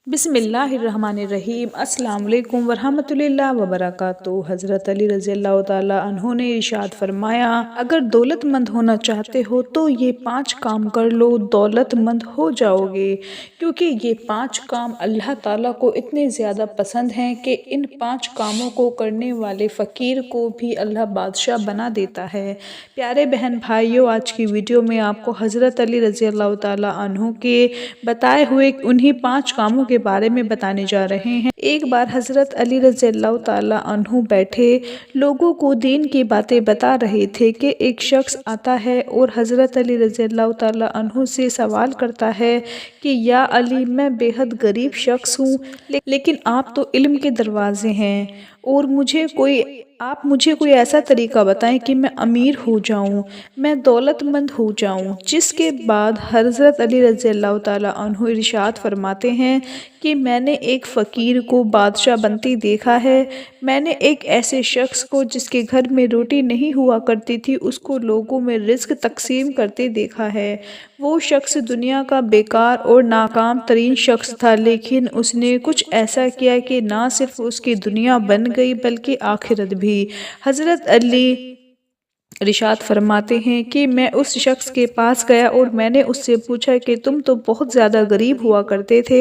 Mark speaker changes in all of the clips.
Speaker 1: बिस्मिल्लाहिर्रहमानिर्रहीम। अस्सलाम वालेकुम वरहमतुल्लाहि वबरकातुहू। हज़रत अली रज़ी अल्लाह ताला अन्हो ने इरशाद फरमाया, अगर दौलतमंद होना चाहते हो तो ये 5 काम कर लो, दौलतमंद हो जाओगे। क्योंकि ये 5 काम अल्लाह ताला को इतने ज़्यादा पसंद हैं कि इन 5 कामों को करने वाले फ़कीर को भी अल्लाह बादशाह बना देता है। प्यारे बहन भाइयों, आज की वीडियो में आपको हज़रत अली रज़ी अल्लाह ताला अन्हो के बताए हुए उन्हीं 5 कामों के बारे में बताने जा रहे हैं। एक बार हज़रत अली रज़ी अल्लाह ताला अन्हु बैठे लोगों को दीन की बातें बता रहे थे कि एक शख्स आता है और हज़रत अली रज़ी अल्लाह ताला अन्हु से सवाल करता है कि या अली, मैं बेहद गरीब शख्स हूँ, लेकिन आप तो इल्म के दरवाजे हैं और आप मुझे कोई ऐसा तरीका बताएं कि मैं अमीर हो जाऊं, मैं दौलतमंद हो जाऊं। जिसके बाद हज़रत अली रज़ी अल्लाह ताला अन्हु इरशाद फरमाते हैं कि मैंने एक फ़कीर को बादशाह बनते देखा है। मैंने एक ऐसे शख्स को जिसके घर में रोटी नहीं हुआ करती थी, उसको लोगों में रिज़्क तकसीम करते देखा है। वो शख्स दुनिया का बेकार और नाकाम तरीन शख्स था, लेकिन उसने कुछ ऐसा किया कि ना सिर्फ उसकी दुनिया बन गई बल्कि आखिरत भी। हज़रत अली इरशाद फरमाते हैं कि मैं उस शख्स के पास गया और मैंने उससे पूछा कि तुम तो बहुत ज़्यादा गरीब हुआ करते थे,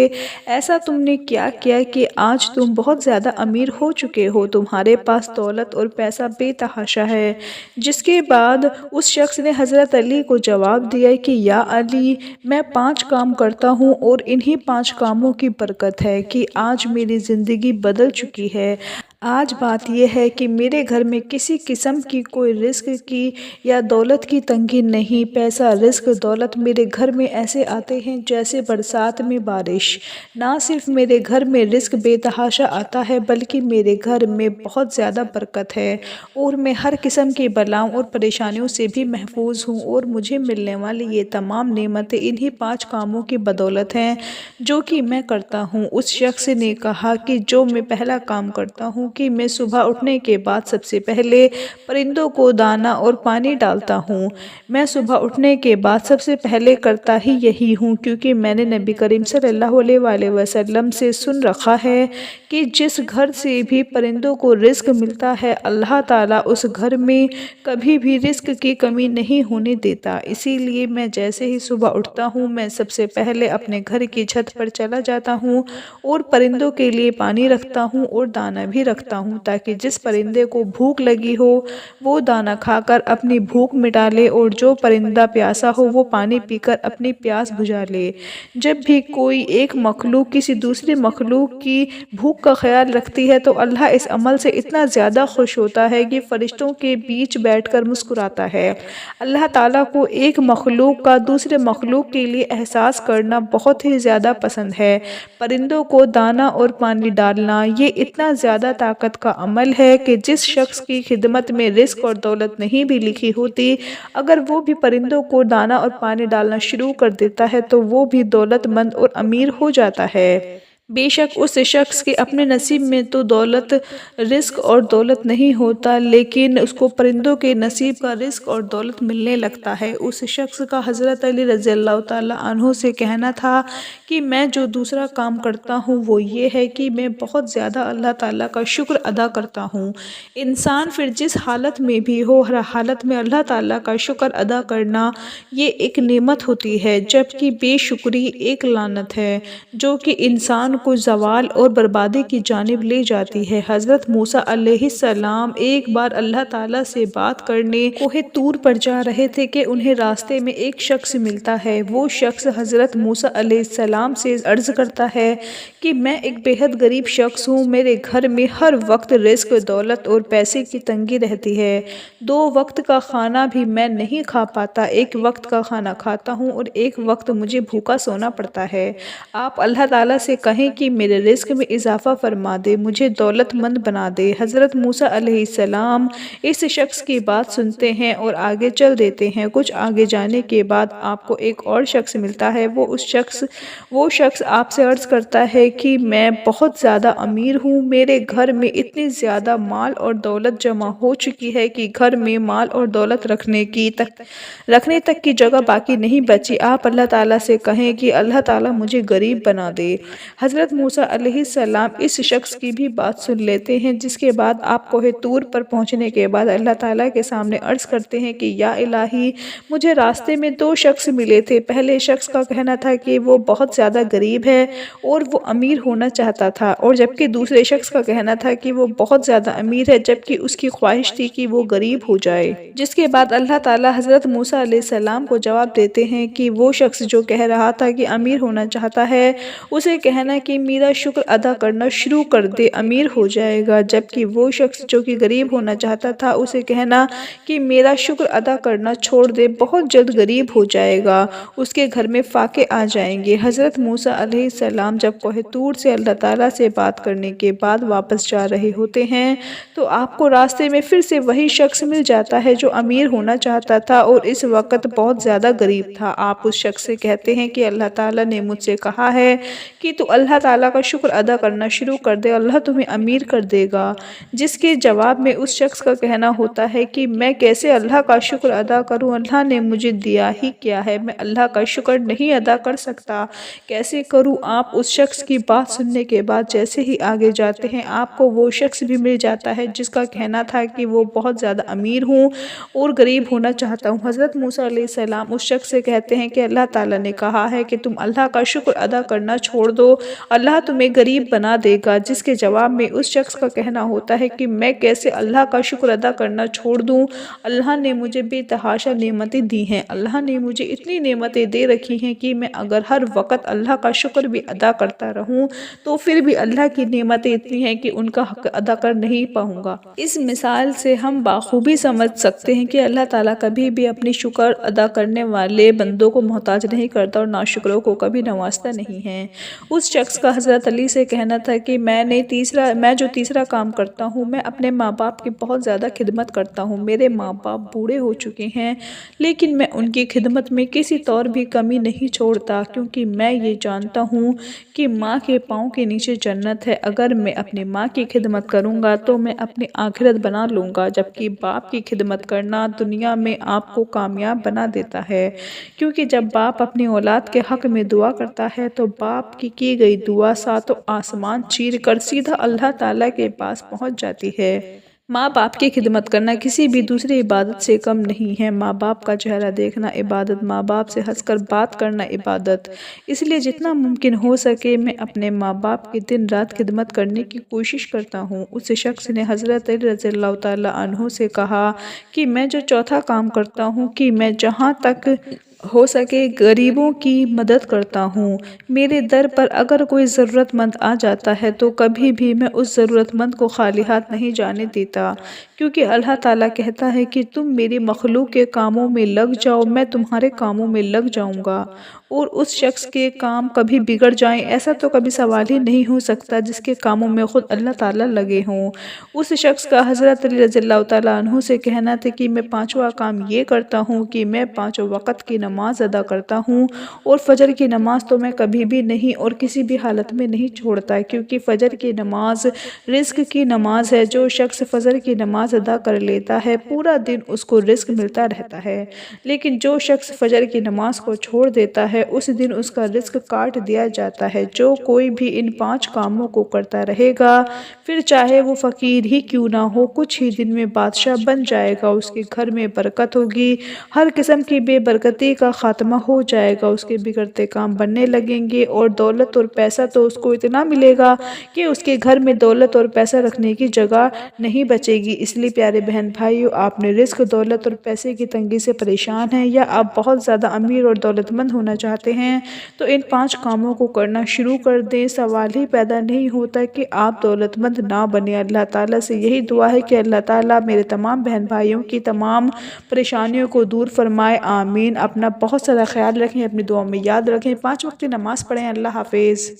Speaker 1: ऐसा तुमने क्या किया कि आज तुम बहुत ज़्यादा अमीर हो चुके हो, तुम्हारे पास दौलत और पैसा बेतहाशा है। जिसके बाद उस शख्स ने हज़रत अली को जवाब दिया कि या अली, मैं 5 काम करता हूँ और इन्हीं 5 कामों की बरकत है कि आज मेरी ज़िंदगी बदल चुकी है। आज बात यह है कि मेरे घर में किसी किस्म की कोई रिस्क की या दौलत की तंगी नहीं। पैसा, रिस्क, दौलत मेरे घर में ऐसे आते हैं जैसे बरसात में बारिश। ना सिर्फ मेरे घर में रिस्क बेतहाशा आता है बल्कि मेरे घर में बहुत ज़्यादा बरकत है और मैं हर किस्म की बलाओं और परेशानियों से भी महफूज हूँ और मुझे मिलने वाली ये तमाम नेमतें इन्हीं 5 कामों की बदौलत हैं जो कि मैं करता हूँ। उस शख्स ने कहा कि जो मैं पहला काम करता हूँ कि मैं सुबह उठने के बाद सबसे पहले परिंदों को दाना और पानी डालता हूँ। मैं सुबह उठने के बाद सबसे पहले करता ही यही हूँ, क्योंकि मैंने नबी करीम सल्लल्लाहु अलैहि वसल्लम से सुन रखा है कि जिस घर से भी परिंदों को रिस्क मिलता है, अल्लाह ताला उस घर में कभी भी रिस्क की कमी नहीं होने देता। इसीलिए मैं जैसे ही सुबह उठता हूँ, मैं सबसे पहले अपने घर की छत पर चला जाता हूँ और परिंदों के लिए पानी रखता हूँ और दाना भी रखता हूँ, ताकि जिस परिंदे को भूख लगी हो वो दाना खाकर अपनी भूख मिटा ले और जो परिंदा प्यासा हो वो पानी पीकर अपनी प्यास बुझा ले। जब भी कोई एक मखलूक किसी दूसरे मखलूक की भूख का ख्याल रखती है तो अल्लाह इस अमल से इतना ज़्यादा खुश होता है कि फरिश्तों के बीच बैठकर मुस्कुराता है। अल्लाह ताला को एक मखलूक का दूसरे मखलूक के लिए एहसास करना बहुत ही ज़्यादा पसंद है। परिंदों को दाना और पानी डालना ये इतना ज़्यादा ताकत का अमल है कि जिस शख्स की खिदमत में रिस्क और दौलत नहीं भी लिखी होती, अगर वो भी परिंदों को दाना और पानी डालना शुरू कर देता है तो वो भी दौलतमंद और अमीर हो जाता है। बेशक उस शख्स के अपने नसीब में तो दौलत, रिस्क और दौलत नहीं होता, लेकिन उसको परिंदों के नसीब का रिस्क और दौलत मिलने लगता है। उस शख्स का हज़रत अली रज़ी अल्लाह ताला अन्हु से कहना था कि मैं जो दूसरा काम करता हूँ वो ये है कि मैं बहुत ज़्यादा अल्लाह ताला का शुक्र अदा करता हूँ। इंसान फिर जिस हालत में भी हो, हर हालत में अल्लाह ताला का शुक्र अदा करना ये एक नेमत होती है, जबकि बेशुक्री एक लानत है जो कि इंसान को ज़वाल और बर्बादी की जानिब ले जाती है। हज़रत मूसा अलैहिस्सलाम एक बार अल्लाह ताला से बात करने कोहे तूर पर जा रहे थे कि उन्हें रास्ते में एक शख्स मिलता है। वो शख्स हज़रत मूसा अलैहिस्सलाम से अर्ज़ करता है कि मैं एक बेहद गरीब शख्स हूँ, मेरे घर में हर वक्त रिस्क, दौलत और पैसे की तंगी रहती है। 2 वक्त का खाना भी मैं नहीं खा पाता, एक वक्त का खाना खाता हूँ और एक वक्त मुझे भूखा सोना पड़ता है। आप अल्लाह ताला से कहें कि मेरे रिस्क में इजाफ़ा फरमा दे, मुझे दौलतमंद बना दे। हज़रत मूसा अलैहिस्सलाम इस शख्स की बात सुनते हैं और आगे चल देते हैं। कुछ आगे जाने के बाद आपको एक और शख्स मिलता है। वो शख्स आपसे अर्ज़ करता है कि मैं बहुत ज़्यादा अमीर हूँ, मेरे घर में इतनी ज़्यादा माल और दौलत जमा हो चुकी है कि घर में माल और दौलत रखने तक की जगह बाकी नहीं बची। आप अल्लाह ताला से कहें कि अल्लाह ताला मुझे गरीब बना दे। حضرت موسیٰ علیہ السلام اس شخص کی بھی بات سن لیتے ہیں، جس کے بعد آپ کوہ طور پر پہنچنے کے بعد اللہ تعالیٰ کے سامنے عرض کرتے ہیں کہ یا الہی، مجھے راستے میں 2 شخص ملے تھے۔ پہلے شخص کا کہنا تھا کہ وہ بہت زیادہ غریب ہے اور وہ امیر ہونا چاہتا تھا، اور جبکہ دوسرے شخص کا کہنا تھا کہ وہ بہت زیادہ امیر ہے جبکہ اس کی خواہش تھی کہ وہ غریب ہو جائے۔ جس کے بعد اللہ تعالیٰ حضرت موسیٰ علیہ السلام کو جواب دیتے ہیں کہ وہ شخص جو کہہ رہا تھا کہ امیر ہونا چاہتا ہے، اسے کہنا کہ میرا شکر ادا کرنا شروع کر دے، امیر ہو جائے گا، جبکہ وہ شخص جو کہ غریب ہونا چاہتا تھا اسے کہنا کہ میرا شکر ادا کرنا چھوڑ دے، بہت جلد غریب ہو جائے گا، اس کے گھر میں فاقے آ جائیں گے۔ حضرت موسیٰ علیہ السلام جب کوہ طور سے اللہ تعالیٰ سے بات کرنے کے بعد واپس جا رہے ہوتے ہیں تو آپ کو راستے میں پھر سے وہی شخص مل جاتا ہے جو امیر ہونا چاہتا تھا اور اس وقت بہت زیادہ غریب تھا۔ آپ اس شخص سے کہتے ہیں کہ اللہ تعالیٰ نے مجھ سے کہا ہے کہ تو اللہ تعالیٰ کا شکر ادا کرنا شروع کر دے، اللہ تمہیں امیر کر دے گا۔ جس کے جواب میں اس شخص کا کہنا ہوتا ہے کہ میں کیسے اللہ کا شکر ادا کروں، اللہ نے مجھے دیا ہی کیا ہے، میں اللہ کا شکر نہیں ادا کر سکتا، کیسے کروں؟ آپ اس شخص کی بات سننے کے بعد جیسے ہی آگے جاتے ہیں آپ کو وہ شخص بھی مل جاتا ہے جس کا کہنا تھا کہ وہ بہت زیادہ امیر ہوں اور غریب ہونا چاہتا ہوں۔ حضرت موسیٰ علیہ السلام اس شخص سے کہتے ہیں کہ اللہ تعالیٰ نے کہا ہے کہ تم اللہ کا شکر ادا کرنا چھوڑ دو، اللہ تمہیں غریب بنا دے گا۔ جس کے جواب میں اس شخص کا کہنا ہوتا ہے کہ میں کیسے اللہ کا شکر ادا کرنا چھوڑ دوں، اللہ نے مجھے بے تحاشا نعمتیں دی ہیں، اللہ نے مجھے اتنی نعمتیں دے رکھی ہیں کہ میں اگر ہر وقت اللہ کا شکر بھی ادا کرتا رہوں تو پھر بھی اللہ کی نعمتیں اتنی ہیں کہ ان کا حق ادا کر نہیں پاؤں گا۔ اس مثال سے ہم بخوبی سمجھ سکتے ہیں کہ اللہ تعالیٰ کبھی بھی اپنی شکر ادا کرنے والے بندوں کو محتاج نہیں کرتا اور ناشکروں کو کبھی نوازتا نہیں ہے۔ اس شخص کا حضرت علی سے کہنا تھا کہ میں جو تیسرا کام کرتا ہوں، میں اپنے ماں باپ کی بہت زیادہ خدمت کرتا ہوں۔ میرے ماں باپ بوڑھے ہو چکے ہیں لیکن میں ان کی خدمت میں کسی طور بھی کمی نہیں چھوڑتا، کیونکہ میں یہ جانتا ہوں کہ ماں کے پاؤں کے نیچے جنت ہے۔ اگر میں اپنی ماں کی خدمت کروں گا تو میں اپنی آخرت بنا لوں گا، جبکہ باپ کی خدمت کرنا دنیا میں آپ کو کامیاب بنا دیتا ہے، کیونکہ جب باپ اپنی اولاد کے حق میں دعا کرتا ہے تو باپ کی گئی دعا ساتوں آسمان چیر کر سیدھا اللہ تعالیٰ کے پاس پہنچ جاتی ہے۔ ماں باپ کی خدمت کرنا کسی بھی دوسری عبادت سے کم نہیں ہے۔ ماں باپ کا چہرہ دیکھنا عبادت، ماں باپ سے ہنس کر بات کرنا عبادت۔ اس لیے جتنا ممکن ہو سکے میں اپنے ماں باپ کی دن رات خدمت کرنے کی کوشش کرتا ہوں۔ اس شخص نے حضرت علی رضی اللہ تعالیٰ عنہ سے کہا کہ میں جو چوتھا کام کرتا ہوں کہ میں جہاں تک ہو سکے غریبوں کی مدد کرتا ہوں۔ میرے در پر اگر کوئی ضرورت مند آ جاتا ہے تو کبھی بھی میں اس ضرورت مند کو خالی ہاتھ نہیں جانے دیتا، کیونکہ اللہ تعالیٰ کہتا ہے کہ تم میری مخلوق کے کاموں میں لگ جاؤ، میں تمہارے کاموں میں لگ جاؤں گا، اور اس شخص کے کام کبھی بگڑ جائیں ایسا تو کبھی سوال ہی نہیں ہو سکتا جس کے کاموں میں خود اللہ تعالیٰ لگے ہوں۔ اس شخص کا حضرت علی رضی اللہ تعالیٰ عنہ سے کہنا تھا کہ میں پانچواں کام یہ کرتا ہوں کہ میں 5 وقت کی نماز ادا کرتا ہوں، اور فجر کی نماز تو میں کبھی بھی نہیں اور کسی بھی حالت میں نہیں چھوڑتا، کیونکہ فجر کی نماز رزق کی نماز ہے۔ جو شخص فجر کی نماز ادا کر لیتا ہے پورا دن اس کو رزق ملتا رہتا ہے، لیکن جو شخص فجر کی نماز کو چھوڑ دیتا ہے اس دن اس کا رزق کاٹ دیا جاتا ہے۔ جو کوئی بھی ان 5 کاموں کو کرتا رہے گا پھر چاہے وہ فقیر ہی کیوں نہ ہو، کچھ ہی دن میں بادشاہ بن جائے گا، اس کے گھر میں برکت ہوگی، ہر قسم کی بے برکتی کا خاتمہ ہو جائے گا، اس کے بگڑتے کام بننے لگیں گے، اور دولت اور پیسہ تو اس کو اتنا ملے گا کہ اس کے گھر میں دولت اور پیسہ رکھنے کی جگہ نہیں بچے گی۔ اس لیے پیارے بہن بھائیو، آپ نے رزق، دولت اور پیسے کی تنگی سے پریشان ہیں، یا آپ بہت زیادہ امیر اور دولت مند ہونا چاہتے ہیں تو ان 5 کاموں کو کرنا شروع کر دیں۔ سوال ہی پیدا نہیں ہوتا کہ آپ دولت مند نہ بنیں۔ اللہ تعالیٰ سے یہی دعا ہے کہ اللہ تعالیٰ میرے تمام بہن بھائیوں کی تمام پریشانیوں کو دور فرمائے، آمین۔ اپنا بہت سارا خیال رکھیں، اپنی دعاؤں میں یاد رکھیں، 5 وقت کی نماز پڑھیں۔ اللہ حافظ۔